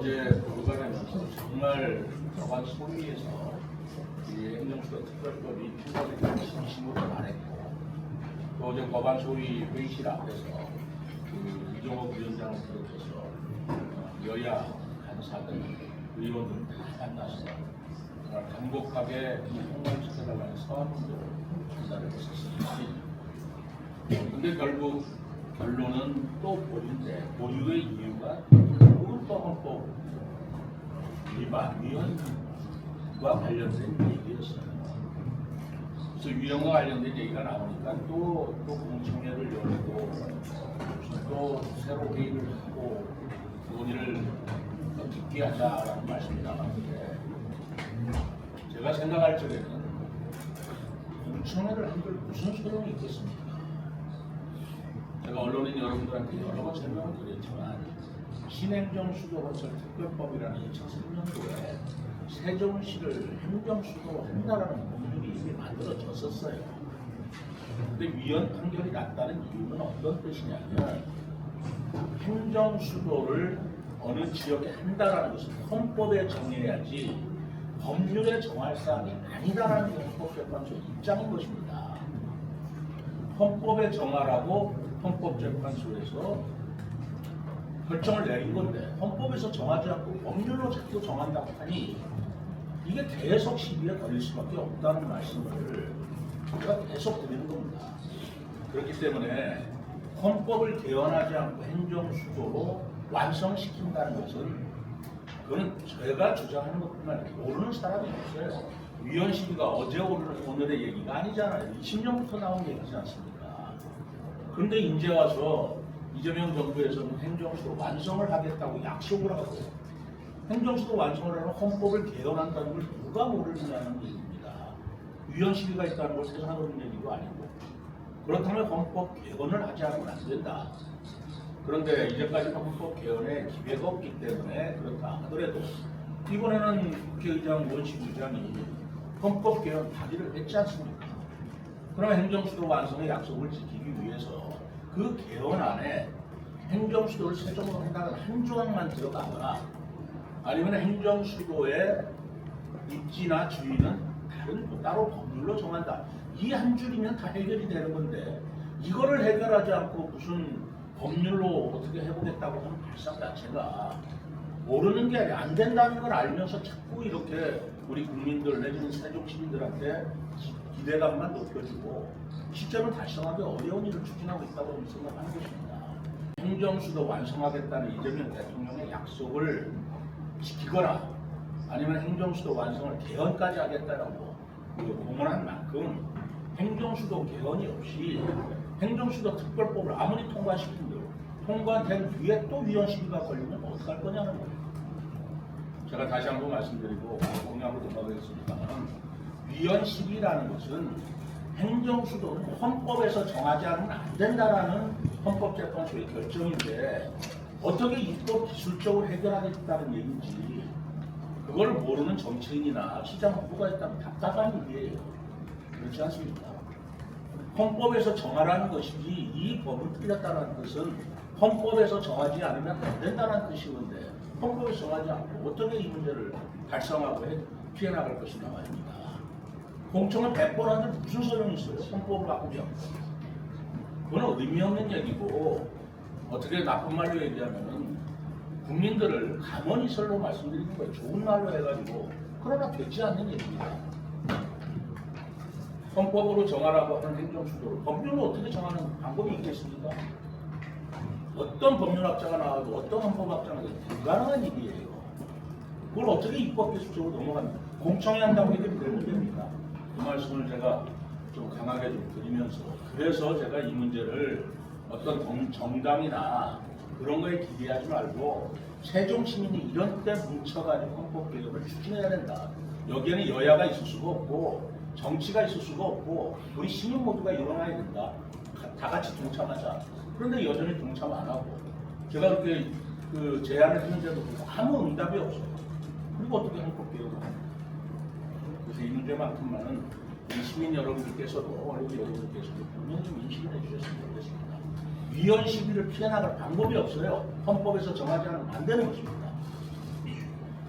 어제 보고가 되면서 정말 법안 소위에서 이 행정수도 특별법이 필요하다는 진심으로 말했고, 또 어제 법안 소위 회의실 앞에서 그 이종호 위원장을 비롯해서 여야 간사들, 의원들 다 만나서 정말 간곡하게 이 통과시켜달라는 서한문도 전달을 했었습니다. 근데 결국 결론은 또 보류인데, 보류의 이유가 또 헌법 위반, 위헌과 관련된 얘기였어요. 그래서 위헌과 관련된 얘기가 나오니까 또 공청회를 열고 또 새로 회의를 하고 논의를 더 깊게 하자라는 말씀이 나왔는데, 제가 생각할 적에는 공청회를 한들 무슨 소용이 있겠습니까? 제가 언론인 여러분들한테 여러 번 설명을 드렸지만, 신행정수도건설 특별법이라는 2003년도에 세종시를 행정수도로 한다라는 법률이 이미 만들어졌었어요. 근데 위헌 판결이 났다는 이유는 어떤 뜻이냐면, 행정수도를 어느 지역에 한다라는 것은 헌법에 정해야지 법률에 정할 사항이 아니다라는 게 헌법재판소의 입장인 것입니다. 헌법에 정하라고 헌법재판소에서 결정을 내린 건데, 헌법에서 정하지 않고 법률로 자꾸 정한다고 하니 이게 계속 시비에 걸릴 수밖에 없다는 말씀을 제가 계속 드리는 겁니다. 그렇기 때문에 헌법을 개헌하지 않고 행정수도로 완성시킨다는 것은, 그건 제가 주장하는 것뿐만 아니라 모르는 사람이 없어요. 위헌 시비가 어제 오늘의 얘기가 아니잖아요. 20년부터 나온 얘기지 않습니까? 그런데 이제 와서 이재명 정부에서는 행정수도 완성을 하겠다고 약속을 하고, 행정수도 완성을 하면 헌법을 개헌한다는 걸 누가 모르느냐는 얘기입니다. 위헌 시비가 있다는 걸 세상으로는 얘기도 아니고, 그렇다면 헌법 개헌을 하지 않으면 안 된다. 그런데 이제까지 헌법 개헌에 기회가 없기 때문에 그렇다 하더라도, 이번에는 국회의장 원식 의장이 헌법 개헌 발의를 했지 않습니까? 그러면 행정수도 완성의 약속을 지키기 위해서 그 개헌안에 행정수도를 세종으로 한다는 한 조항만 들어가거나, 아니면 행정수도의 입지나 주의는 다른 따로 법률로 정한다, 이 한 줄이면 다 해결이 되는 건데, 이거를 해결하지 않고 무슨 법률로 어떻게 해보겠다고 하는 발상 자체가 모르는 게 아니라 안 된다는 걸 알면서 자꾸 이렇게 우리 국민들 내지는 세종 시민들한테 기대감만 높여주고 실제로 달성하기 어려운 일을 추진하고 있다고 생각하는 것입니다. 행정수도 완성하겠다는 이재명 대통령의 약속을 지키거나, 아니면 행정수도 완성을 개헌까지 하겠다라고 공언한 만큼, 행정수도 개헌이 없이 행정수도 특별법을 아무리 통과시킨들 통과된 뒤에 또 위헌 시비가 걸리면 어떡할 거냐는 거예요. 제가 다시 한번 말씀드리고 공약으로 넘어가겠습니다만, 위헌 시비라는 것은 행정수도는 헌법에서 정하지 않으면 안 된다라는 헌법재판소의 결정인데, 어떻게 입법 기술적으로 해결하겠다는 얘기인지 그걸 모르는 정치인이나 시장 후보가 있다면 답답한 일이에요. 그렇지 않습니까? 헌법에서 정하라는 것이지, 이 법을 틀렸다는 것은 헌법에서 정하지 않으면 안 된다는 뜻이건데, 헌법에서 정하지 않고 어떻게 이 문제를 달성하고 피해나갈 것인가 말입니다. 공청을 100번 하는데 무슨 소용이 있어요? 헌법을 바꾸면. 그건 의미 없는 얘기고, 어떻게 나쁜 말로 얘기하면 국민들을 가만히설로 말씀드리는 거예요. 좋은 말로 해가지고. 그러나 되지 않는 얘기입니다. 헌법으로 정하라고 하는 행정수도를 법률로 어떻게 정하는 방법이 있겠습니까? 어떤 법률학자가 나와도 어떤 헌법학자가 나와도 불가능한 일이에요. 그걸 어떻게 입법기술적으로 넘어갑니까? 공청회 한다고 해결이 될 문제입니까? 그 말씀을 제가 좀 강하게 좀 드리면서, 그래서 제가 이 문제를 어떤 정당이나 그런 거에 기대하지 말고, 세종 시민이 이런 때 뭉쳐가지고 헌법 개혁을 추진해야 된다. 여기에는 여야가 있을 수가 없고 정치가 있을 수가 없고, 우리 시민 모두가 일어나야 된다. 다 같이 동참하자. 그런데 여전히 동참 안 하고, 제가 그렇게 제안을 했는데도 아무 응답이 없어요. 그리고 어떻게 헌법 개혁을 합니까? 그래서 이 문제만큼만은 우리 시민 여러분들께서도, 언론 여러분들께서도 분명히 좀 인식을 해주셨으면 좋겠습니다. 위헌 시비를 피해나갈 방법이 없어요. 헌법에서 정하지 않으면 안 되는 것입니다.